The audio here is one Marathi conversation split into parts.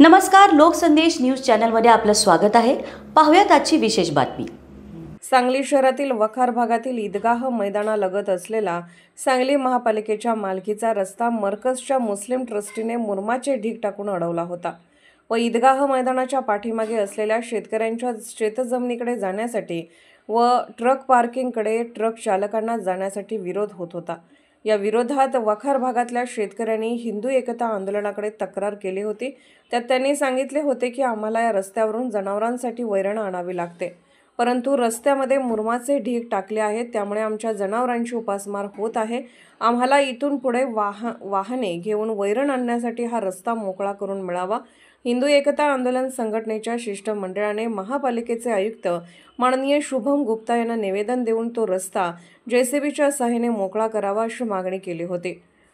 नमस्कार, लोकसंदेश न्यूज चॅनलमध्ये आपलं स्वागत आहे। पाहूयात आजची विशेष बातमी। सांगली शहरातील वखार भागातील ईदगाह मैदानालगत असलेला सांगली महापालिकेच्या मालकीचा रस्ता मरकजच्या मुस्लिम ट्रस्टीने मुरमाचे ढीग टाकून अडवला होता व ईदगाह मैदानाच्या पाठीमागे असलेल्या शेतकऱ्यांच्या शेतजमिनीकडे जाण्यासाठी व ट्रक पार्किंगकडे ट्रक चालकांना जाण्यासाठी विरोध होत होता। या विरोधात वखार भागातल्या शेतकऱ्यांनी हिंदू एकता आंदोलनाकडे तक्रार केली होती। त्यात त्यांनी सांगितले होते की आम्हाला या रस्त्यावरून जनावरांसाठी वैरण आणावी लागते, परंतु रस्त्यामध्ये मुरमाचे ढीग टाकले आहेत, त्यामुळे आमच्या जनावरांची उपासमार होत आहे। आम्हाला इथून पुढे वाहने घेऊन वैरण आणण्यासाठी हा रस्ता मोकळा करून मिळावा। हिंदू एकता आंदोलन संघटनेच्या शिष्टमंडळाने महापालिकेचे आयुक्त माननीय शुभम गुप्ता यांना निवेदन देऊन तो रस्ता जेसीबीच्या सहाय्याने मोकळा करावा अशी मागणी केली होती।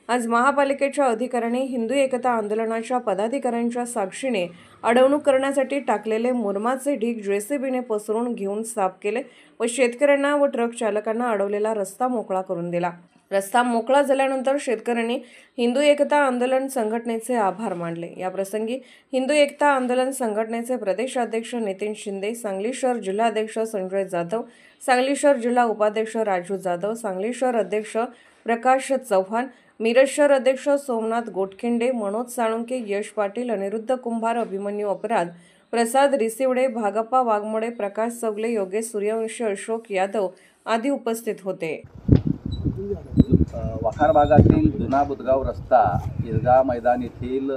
आज महापालिकेच्या अधिकाऱ्यांनी हिंदू एकता आंदोलनाच्या पदाधिकाऱ्यांच्या साक्षीने अडवणूक करण्यासाठी टाकलेले मुरमाचे ढीग जेसीबीने पसरून घेऊन साफ केले व शेतकऱ्यांना व ट्रक चालकांना अडवलेला रस्ता मोकळा करून दिला। रस्ता मोकळा झाल्यानंतर शेतकऱ्यांनी हिंदू एकता आंदोलन संघटनेचे आभार मानले। या प्रसंगी हिंदू एकता आंदोलन संघटनेचे प्रदेशाध्यक्ष नितीन शिंदे, सांगली शहर जिल्हाध्यक्ष संजय जाधव, सांगली शहर जिल्हा उपाध्यक्ष राजू जाधव, सांगली शहर अध्यक्ष प्रकाश चव्हाण, मिरज शहर अध्यक्ष सोमनाथ गोटखिंडे, मनोज साळुंके, यश पाटील, अनिरुद्ध कुंभार, अभिमन्यू अपराध, प्रसाद रिसिवडे, भागप्पा वाघमोडे, प्रकाश चौगले, योगेश सूर्यवंशी, अशोक यादव आदी उपस्थित होते। वखार भागातील जुना बुधगाव रस्ता ईदगाह मैदान येथील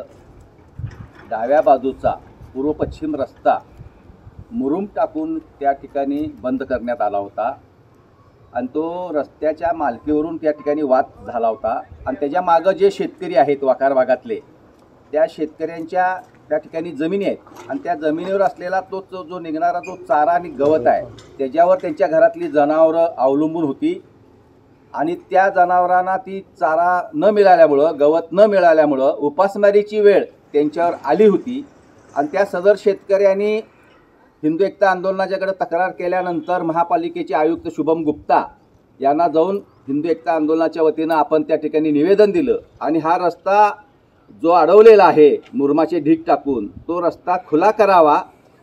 डाव्या बाजूचा पूर्व पश्चिम रस्ता मुरुम टाकून त्या ठिकाणी बंद करण्यात आला होता आणि तो रस्त्याच्या मालकीवरून त्या ठिकाणी वाद झाला होता आणि त्याच्या मागं जे शेतकरी आहेत वखार भागातले त्या शेतकऱ्यांच्या त्या ठिकाणी जमिनी आहेत आणि त्या जमिनीवर असलेला तो जो निघणारा जो चारा आणि गवत आहे त्याच्यावर त्यांच्या घरातली जनावरं अवलंबून होती आणि त्या जनावरांना ती चारा न मिळाल्यामुळं, गवत न मिळाल्यामुळं उपासमारीची वेळ त्यांच्यावर आली होती आणि त्या सदर शेतकऱ्यांनी हिंदू एकता आंदोलनाच्याकडे तक्रार केल्यानंतर महापालिकेचे आयुक्त शुभम गुप्ता यांना जाऊन हिंदू एकता आंदोलनाच्या वतीनं आपण त्या ठिकाणी निवेदन दिलं आणि हा रस्ता जो अडवलेला आहे मुरमाचे ढीग टाकून तो रस्ता खुला करावा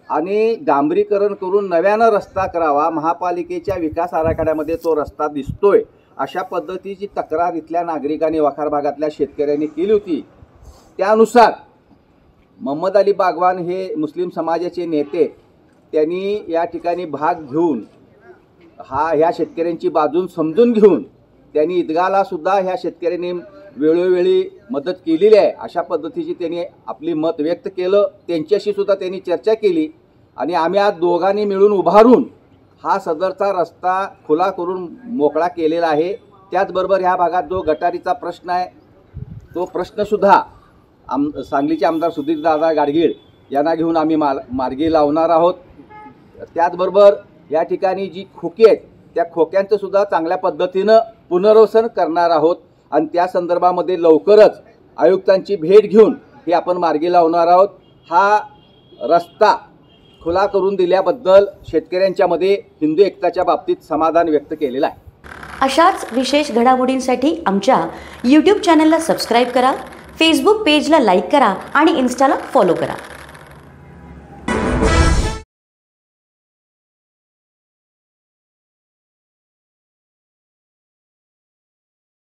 आणि डांबरीकरण करून नव्यानं रस्ता करावा। महापालिकेच्या विकास आराखड्यामध्ये तो रस्ता दिसतोय अशा पद्धतीची तक्रार इथल्या नागरिकांनी वखार भागातल्या शेतकऱ्यांनी केली होती। त्यानुसार मोहम्मद अली बागवान हे मुस्लिम समाजाचे नेते त्यांनी या ठिकाणी भाग घेऊन ह्या शेतकऱ्यांची बाजू समजून घेऊन त्यांनी ईदगाहला सुद्धा ह्या शेतकऱ्यांनी वेळोवेळी मदत केलेली आहे अशा पद्धतीची त्यांनी आपली मत व्यक्त केलं। त्यांच्याशी सुद्धा त्यांनी चर्चा केली आणि आम्ही आज दोघांनी मिळून उभारून हा सदरचा रस्ता खुला करून मोकळा केलेला आहे। त्याचबरोबर ह्या भागात जो गटारीचा प्रश्न आहे तो प्रश्नसुद्धा सांगलीचे आमदार सुधीरदादा गाडगीळ यांना घेऊन आम्ही मार्गी लावणार आहोत। त्याचबरोबर या ठिकाणी जी खोकी आहेत त्या खोक्यांचं सुद्धा चांगल्या पद्धतीनं पुनर्वसन करणार आहोत आणि त्या संदर्भामध्ये लवकरच आयुक्तांची भेट घेऊन हे आपण मार्गी लावणार आहोत। हा रस्ता खुला करून दिल्याबद्दल शेतकऱ्यांच्यामध्ये हिंदू एकताच्या बाबतीत समाधान व्यक्त केलेलं आहे। अशाच विशेष घडामोडींसाठी आमच्या YouTube चॅनलला सबस्क्राईब करा, फेसबुक पेजला लाईक करा आणि इन्स्टाला फॉलो करा।